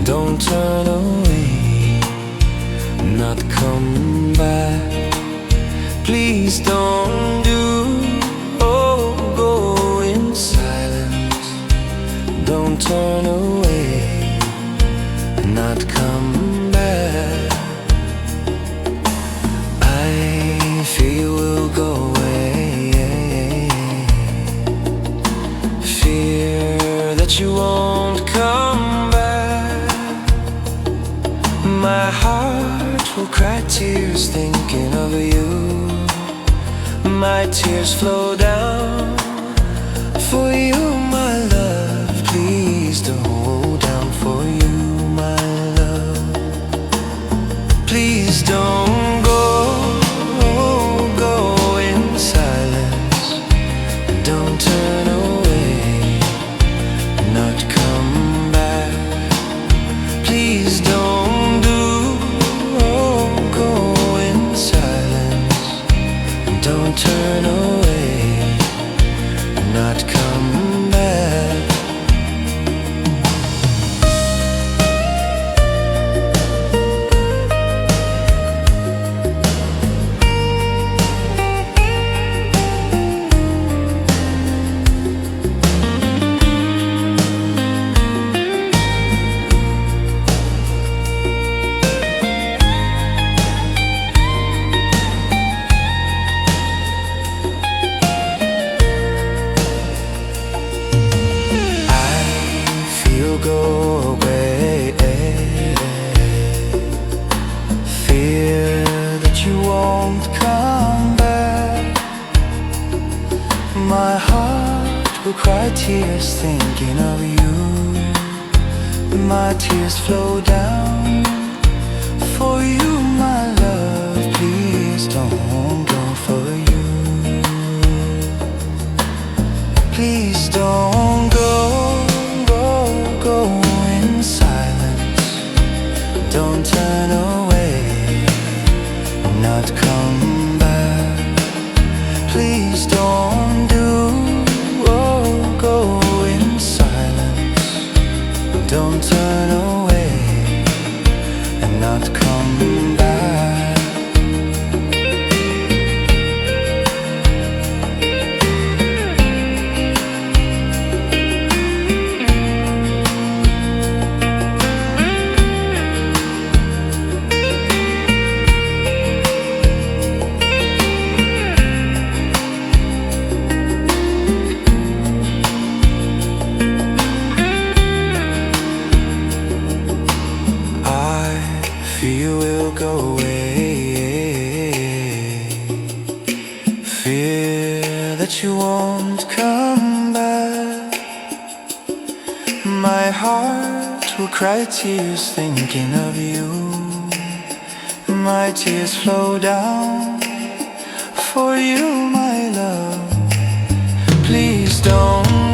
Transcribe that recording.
Don't turn away, not come back. Please don't go in silence. Don't turn away, not come back. I fear we'll go away, fear that you won't come back. My heart will cry tears thinking of you. My tears flow down for you, my love. Please don't hold down for you, my love. Please don't go in silence. Don't turn away, not come back. Please don't go in silence. Don't turn away, not come back. Go away, fear that you won't come back. My heart will cry tears thinking of you. My tears flow down for you, my love. Please don't go for you. Please don't go in silence. Don't turn away, not come back. Please don't go in silence. Don't turn away and not come back. You will go away, fear that you won't come back. My heart will cry tears thinking of you. My tears flow down for you, my love. Please don't